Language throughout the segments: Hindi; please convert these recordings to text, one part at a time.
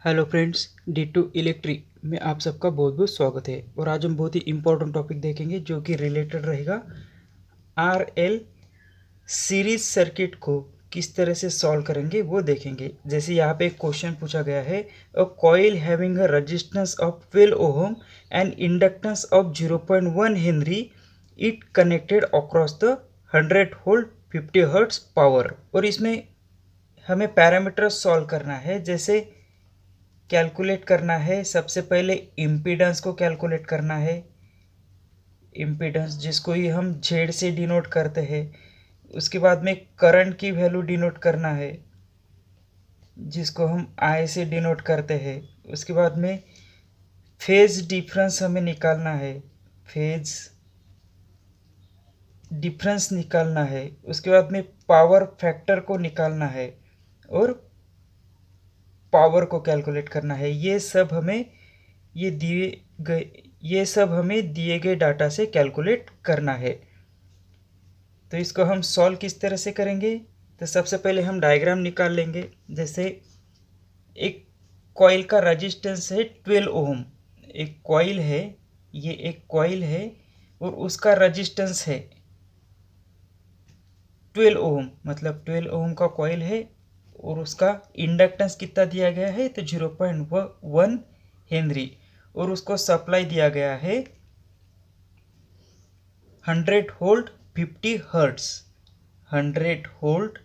हेलो फ्रेंड्स, D2 इलेक्ट्रिक में आप सबका बहुत बहुत स्वागत है। और आज हम बहुत ही इम्पोर्टेंट टॉपिक देखेंगे जो कि रिलेटेड रहेगा RL सीरीज सर्किट को किस तरह से सॉल्व करेंगे वो देखेंगे। जैसे यहाँ पे एक क्वेश्चन पूछा गया है, a coil having a resistance of 12 ohm and inductance of 0.1 Henry, it connected across the 100 volt 50 hertz power. और इसमें हमें पैरामीटर्स सॉल्व करना है। जैसे कैलकुलेट करना है, सबसे पहले इम्पीडेंस को कैलकुलेट करना है। इम्पीडेंस जिसको ही हम जेड से डिनोट करते हैं। उसके बाद में करंट की वैल्यू डिनोट करना है जिसको हम आई से डिनोट करते हैं। उसके बाद में फेज डिफरेंस हमें निकालना है, फेज डिफरेंस निकालना है। उसके बाद में पावर फैक्टर को निकालना है और पावर को कैलकुलेट करना है। ये सब हमें दिए गए डाटा से कैलकुलेट करना है। तो इसको हम सॉल्व किस तरह से करेंगे, तो सबसे पहले हम डायग्राम निकाल लेंगे। जैसे एक कॉइल का रेजिस्टेंस है 12 ओम। एक कॉइल है, ये एक कॉइल है और उसका रेजिस्टेंस है 12 ओम, मतलब 12 ओम का कॉइल है। और उसका इंडक्टेंस कितना दिया गया है, तो 0.1 हेनरी। और उसको सप्लाई दिया गया है 100 volt 50 hertz. 100 volt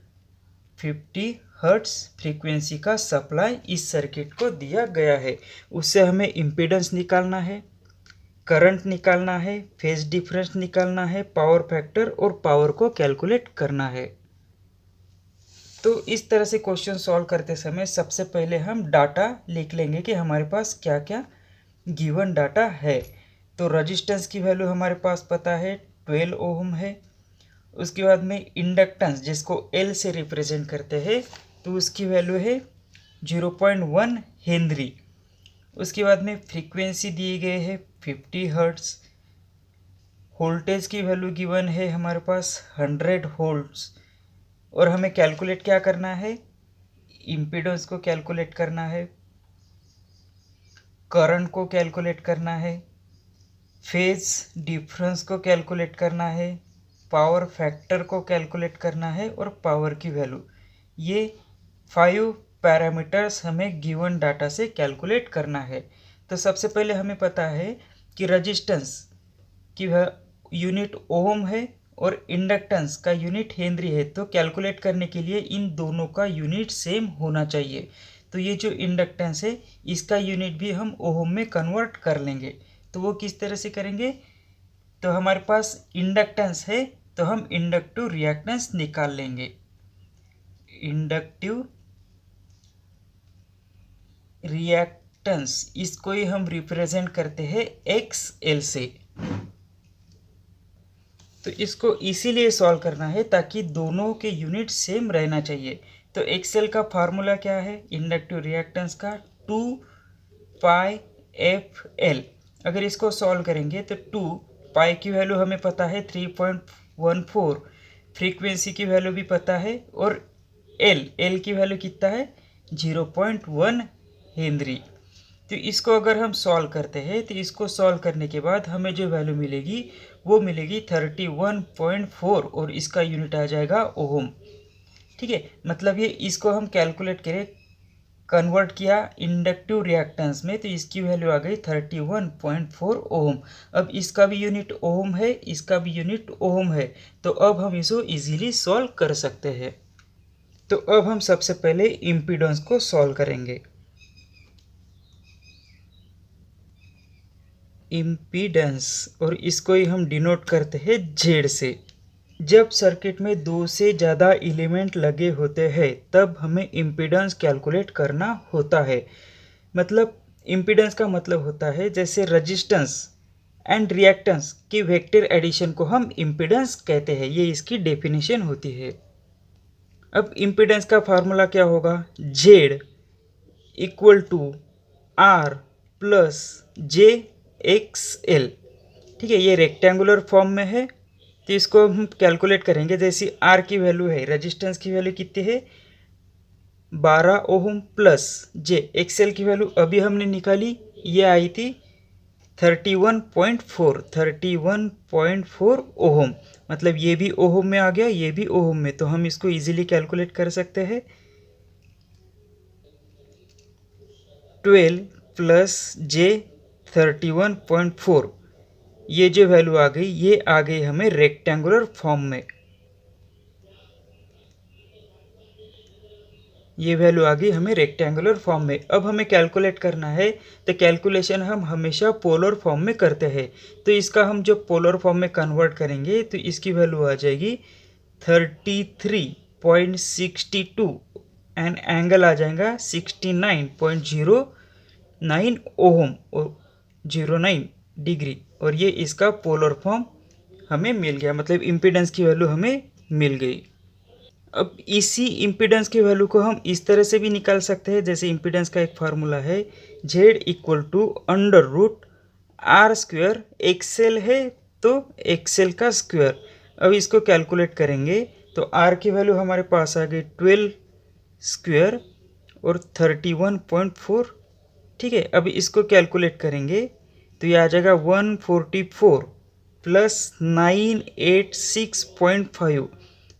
50 hertz frequency का सप्लाई इस सर्किट को दिया गया है। उससे हमें इम्पीडेंस निकालना है, करंट निकालना है, फेज डिफरेंस निकालना है, पावर फैक्टर और पावर को कैलकुलेट करना है। तो इस तरह से क्वेश्चन सॉल्व करते समय सबसे पहले हम डाटा लिख लेंगे कि हमारे पास क्या क्या गिवन डाटा है। तो रेजिस्टेंस की वैल्यू हमारे पास पता है 12 ओम है। उसके बाद में इंडक्टेंस जिसको L से रिप्रेजेंट करते हैं, तो उसकी वैल्यू है 0.1 हेनरी। उसके बाद में फ्रीक्वेंसी दी गई है 50 हर्ट्स। वोल्टेज की वैल्यू गिवन है हमारे पास 100 वोल्ट्स। और हमें कैलकुलेट क्या करना है, इम्पीडेंस को कैलकुलेट करना है, करंट को कैलकुलेट करना है, फेज डिफरेंस को कैलकुलेट करना है, पावर फैक्टर को कैलकुलेट करना है और पावर की वैल्यू। ये 5 पैरामीटर्स हमें गिवन डाटा से कैलकुलेट करना है। तो सबसे पहले हमें पता है कि रेजिस्टेंस की यूनिट ओम है और इंडक्टेंस का यूनिट हेनरी है। तो कैलकुलेट करने के लिए इन दोनों का यूनिट सेम होना चाहिए। तो ये जो इंडक्टेंस है इसका यूनिट भी हम ओम में कन्वर्ट कर लेंगे। तो वो किस तरह से करेंगे, तो हमारे पास इंडक्टेंस है तो हम इंडक्टिव रिएक्टेंस निकाल लेंगे। इंडक्टिव रिएक्टेंस इसको ही हम रिप्रेजेंट करते हैं XL से। तो इसको इसीलिए सॉल्व करना है ताकि दोनों के यूनिट सेम रहना चाहिए। तो एक्सेल का फार्मूला क्या है, इंडक्टिव रिएक्टेंस का 2πfL। अगर इसको सॉल्व करेंगे तो 2 पाई की वैल्यू हमें पता है 3.14, फ्रीक्वेंसी की वैल्यू भी पता है और एल की वैल्यू कितना है 0.1 हेनरी। तो इसको अगर हम सॉल्व करते हैं तो इसको सॉल्व करने के बाद हमें जो वैल्यू मिलेगी वो मिलेगी 31.4 और इसका यूनिट आ जाएगा ओम। ठीक है, मतलब ये इसको हम कैलकुलेट करें, कन्वर्ट किया इंडक्टिव रिएक्टेंस में, तो इसकी वैल्यू आ गई 31.4 ओम। अब इसका भी यूनिट ओम है, इसका भी यूनिट ओम है। तो अब हम इसको इजीली सॉल्व कर सकते हैं। तो अब हम सबसे पहले इम्पीडेंस को सॉल्व करेंगे। इम्पीडेंस, और इसको ही हम डिनोट करते हैं जेड से। जब सर्किट में दो से ज़्यादा एलिमेंट लगे होते हैं तब हमें इम्पीडेंस कैलकुलेट करना होता है। मतलब इम्पीडेंस का मतलब होता है जैसे रेजिस्टेंस एंड रिएक्टेंस की वेक्टर एडिशन को हम इम्पीडेंस कहते हैं। ये इसकी डेफिनेशन होती है। अब इम्पीडेंस का फार्मूला क्या होगा, Z equal to R plus J X L. ठीक है, ये रेक्टेंगुलर फॉर्म में है तो इसको हम कैलकुलेट करेंगे। जैसी आर की वैल्यू है, रेजिस्टेंस की वैल्यू कितनी है 12 ओहम प्लस जे, एक्सेल की वैल्यू अभी हमने निकाली, ये आई थी 31.4 ओहम, मतलब ये भी ओहम में आ गया, ये भी ओहम में, तो हम इसको इजीली कैलकुलेट कर सकते हैं। 12 प्लस जे 31.4, ये जो वैल्यू आ गई, ये आ गई हमें रेक्टेंगुलर फॉर्म में, ये वैल्यू आ गई हमें रेक्टेंगुलर फॉर्म में। अब हमें कैलकुलेट करना है, तो कैलकुलेशन हम हमेशा पोलर फॉर्म में करते हैं, तो इसका हम जब पोलर फॉर्म में कन्वर्ट करेंगे तो इसकी वैल्यू आ जाएगी 33.62 एंड एंगल आ जाएगा 69.09 ओहम और 09 डिग्री, और ये इसका पोलर फॉर्म हमें मिल गया, मतलब इम्पीडेंस की वैल्यू हमें मिल गई। अब इसी इम्पीडेंस की वैल्यू को हम इस तरह से भी निकाल सकते हैं, जैसे इम्पीडेंस का एक फार्मूला है Z equal to under root R square, X L है तो एक्सेल का स्क्वायर। अब इसको कैलकुलेट करेंगे तो आर की वैल्यू हमारे पास आ गई 12 स्क्वायर और 31.4, ठीक है। अब इसको कैलकुलेट करेंगे तो ये आ जाएगा 144 प्लस 986.5।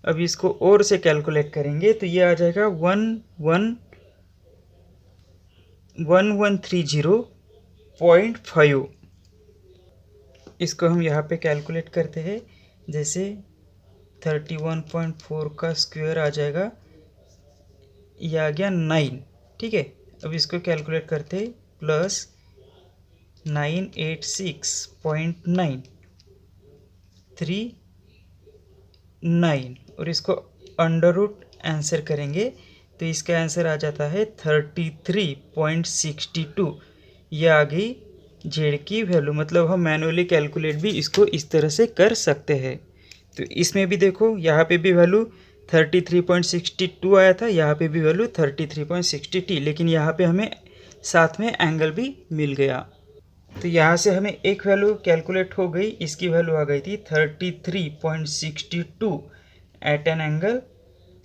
अब इसको और से कैलकुलेट करेंगे तो ये आ जाएगा 1130.5। इसको हम यहाँ पे कैलकुलेट करते हैं, जैसे 31.4 का स्क्वायर आ जाएगा, ये आ गया 9, ठीक है। अब इसको कैलकुलेट करते हैं, प्लस 986.939 और इसको अंडर रूट आंसर करेंगे तो इसका आंसर आ जाता है 33.62। ये आ गई जेड की वैल्यू, मतलब हम मैनुअली कैलकुलेट भी इसको इस तरह से कर सकते हैं। तो इसमें भी देखो, यहाँ पे भी वैल्यू 33.62 आया था, यहाँ पे भी वैल्यू 33.60, लेकिन यहाँ पे हमें साथ में एंगल भी मिल गया। तो यहाँ से हमें एक वैल्यू कैलकुलेट हो गई, इसकी वैल्यू आ गई थी 33.62 एट एन एंगल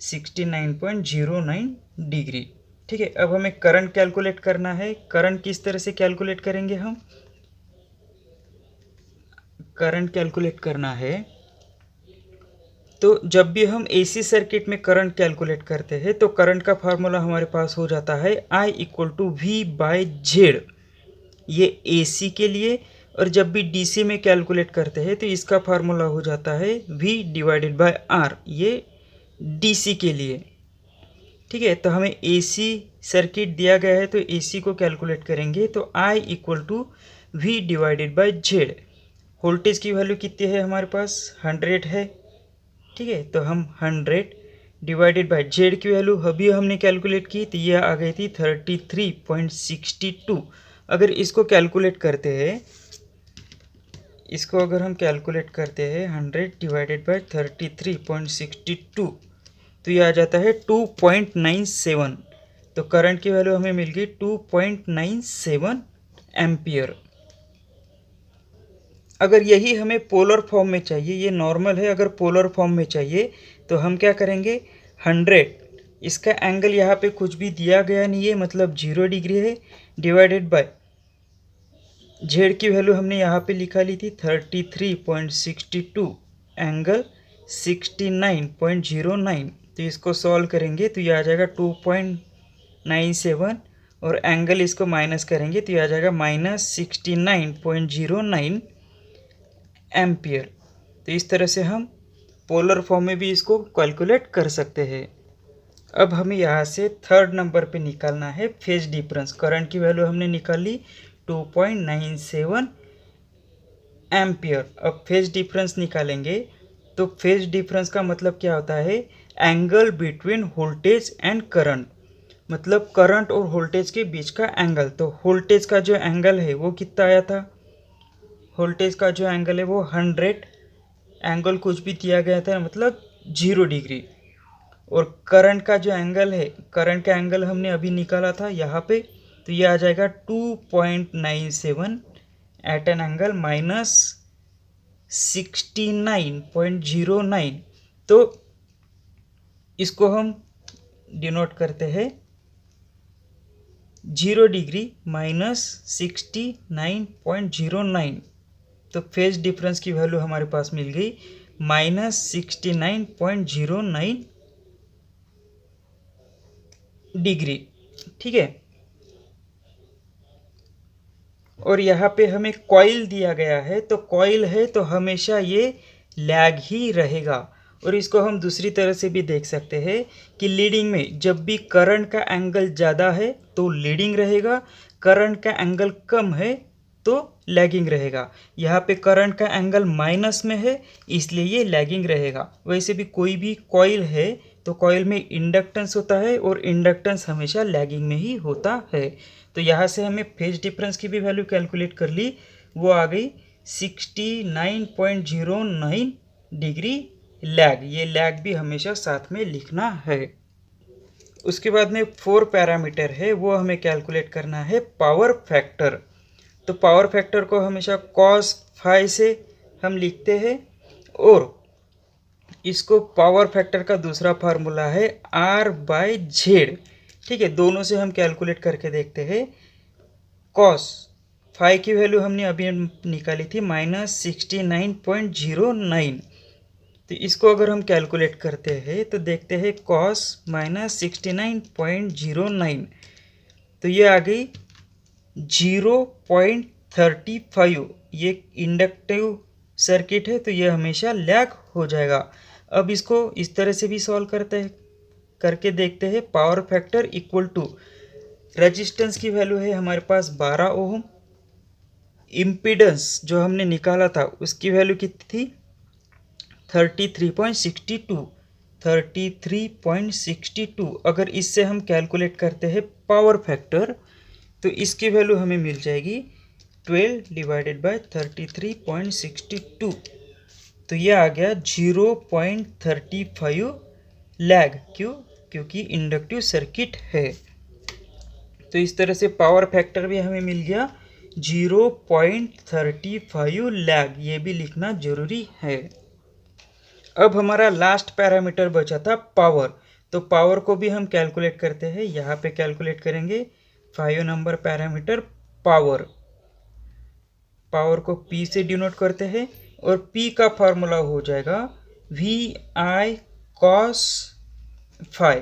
69.09 डिग्री, ठीक है। अब हमें करंट कैलकुलेट करना है। करंट किस तरह से कैलकुलेट करेंगे हम? करंट कैलकुलेट करना है तो जब भी हम एसी सर्किट में करंट कैलकुलेट करते हैं तो करंट का फार्मूला हमारे पास हो जाता है I equal to V by Z, ये एसी के लिए। और जब भी डीसी में कैलकुलेट करते हैं तो इसका फार्मूला हो जाता है V डिवाइडेड बाय R, ये डीसी के लिए, ठीक है। तो हमें एसी सर्किट दिया गया है तो एसी को कैलकुलेट करेंगे तो I equal to V divided by Z. Voltage की वैल्यू कितनी है हमारे पास? 100 है, ठीक है। तो हम 100 डिवाइडेड बाय जेड की वैल्यू अभी हमने कैलकुलेट की तो ये आ गई थी 33.62। अगर इसको कैलकुलेट करते हैं, इसको अगर हम कैलकुलेट करते हैं 100 डिवाइडेड बाय 33.62 तो ये आ जाता है 2.97। तो करंट की वैल्यू हमें मिल गई 2.97 एम्पियर। अगर यही हमें पोलर फॉर्म में चाहिए, ये नॉर्मल है, अगर पोलर फॉर्म में चाहिए तो हम क्या करेंगे, 100, इसका एंगल यहाँ पे कुछ भी दिया गया नहीं है, मतलब 0 डिग्री है, डिवाइडेड बाय जेड की वैल्यू हमने यहाँ पे लिखा ली थी 33.62 एंगल 69.09। तो इसको सॉल्व करेंगे तो ये आ जाएगा 2.97 और एंगल इसको माइनस करेंगे तो ये आ जाएगा -69.09 एम्पियर। तो इस तरह से हम पोलर फॉर्म में भी इसको कैलकुलेट कर सकते हैं। अब हमें यहाँ से थर्ड नंबर पे निकालना है फेज डिफरेंस। करंट की वैल्यू हमने निकाली 2.97 एम्पियर। अब फेज डिफरेंस निकालेंगे तो फेज डिफरेंस का मतलब क्या होता है, angle between voltage and current, मतलब करंट और वोल्टेज के बीच का एंगल। तो वोल्टेज का जो एंगल है वो कितना आया था, वोल्टेज का जो एंगल है वो 100, एंगल कुछ भी दिया गया था मतलब 0 डिग्री। और करंट का जो एंगल है, करंट का एंगल हमने अभी निकाला था यहाँ पे, तो ये आ जाएगा 2.97 एट एन एंगल -69.09। तो इसको हम डिनोट करते हैं 0 डिग्री माइनस 69.09, तो फेज डिफरेंस की वैल्यू हमारे पास मिल गई माइनस 69.09 डिग्री। ठीक है, और यहाँ पे हमें कॉइल दिया गया है, तो कॉइल है तो हमेशा ये लैग ही रहेगा। और इसको हम दूसरी तरह से भी देख सकते हैं कि लीडिंग में जब भी करंट का एंगल ज़्यादा है तो लीडिंग रहेगा, करंट का एंगल कम है तो लैगिंग रहेगा। यहाँ पे करंट का एंगल माइनस में है इसलिए ये लैगिंग रहेगा। वैसे भी कोई भी कॉइल है तो कॉइल में इंडक्टेंस होता है और इंडक्टेंस हमेशा लैगिंग में ही होता है। तो यहाँ से हमें फेज डिफरेंस की भी वैल्यू कैलकुलेट कर ली, वो आ गई 69.09 डिग्री लैग। ये लैग भी हमेशा साथ में लिखना है। उसके बाद में 4 पैरामीटर है, वो हमें कैलकुलेट करना है पावर फैक्टर। तो पावर फैक्टर को हमेशा कॉस फाई से हम लिखते हैं, और इसको पावर फैक्टर का दूसरा फार्मूला है R/Z। ठीक है, दोनों से हम कैलकुलेट करके देखते हैं। कॉस फाई की वैल्यू हमने अभी निकाली थी माइनस 69.09, तो इसको अगर हम कैलकुलेट करते हैं तो देखते हैं कॉस माइनस 69.09, तो ये आ गई 0.35। ये इंडक्टिव सर्किट है तो ये हमेशा लैग हो जाएगा। अब इसको इस तरह से भी सॉल्व करके देखते हैं। Power factor equal to resistance की वैल्यू है हमारे पास 12 ओम, इम्पीडेंस जो हमने निकाला था उसकी वैल्यू कितनी थी 33.62। अगर इससे हम कैलकुलेट करते हैं पावर फैक्टर तो इसकी वैल्यू हमें मिल जाएगी 12 डिवाइडेड बाय 33.62, तो ये आ गया 0.35 लैग। क्योंकि इंडक्टिव सर्किट है। तो इस तरह से पावर फैक्टर भी हमें मिल गया 0.35 लैग, ये भी लिखना जरूरी है। अब हमारा लास्ट पैरामीटर बचा था पावर, तो पावर को भी हम कैलकुलेट करते हैं। यहाँ पे कैलकुलेट करेंगे 5 नंबर पैरामीटर पावर। पावर को P से डिनोट करते हैं और P का फार्मूला हो जाएगा VI cos फाई।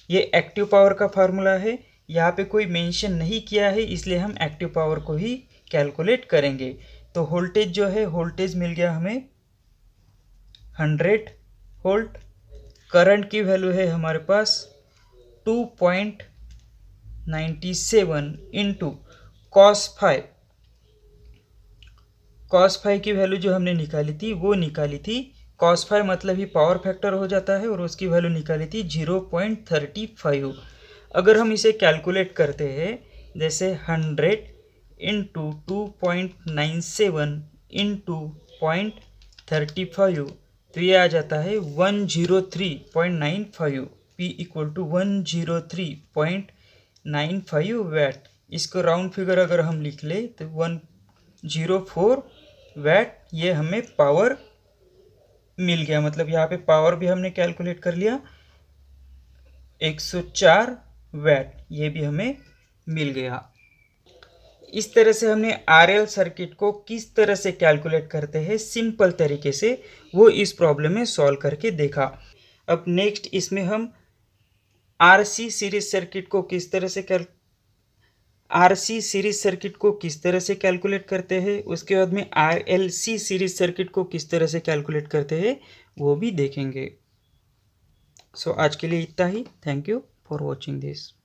ये एक्टिव पावर का फार्मूला है, यहाँ पे कोई मेंशन नहीं किया है इसलिए हम एक्टिव पावर को ही कैलकुलेट करेंगे। तो वोल्टेज जो है, वोल्टेज मिल गया हमें 100 वोल्ट। करंट की वैल्यू है हमारे पास 2.97 into cos phi. Cos phi की वैल्यू जो हमने निकाली थी वो निकाली थी, कॉस फाई मतलब ही पावर फैक्टर हो जाता है, और उसकी वैल्यू निकाली थी 0.35। अगर हम इसे कैलकुलेट करते हैं जैसे 100 इंटू 2.97 इंटू 0.35, तो ये आ जाता है 103.95। P equal to 103.95 watt. इसको राउंड फिगर अगर हम लिख ले तो 104 वैट ये हमें पावर मिल गया। मतलब यहाँ पे पावर भी हमने कैलकुलेट कर लिया 104 वैट, ये भी हमें मिल गया। इस तरह से हमने RL सर्किट को किस तरह से कैलकुलेट करते हैं सिंपल तरीके से, वो इस प्रॉब्लम में सॉल्व करके देखा। अब नेक्स्ट इसमें हम RC सीरीज सर्किट को किस तरह से कैलकुलेट करते हैं, उसके बाद में RLC सीरीज सर्किट को किस तरह से कैलकुलेट करते हैं वो भी देखेंगे। सो आज के लिए इतना ही। Thank you for watching this.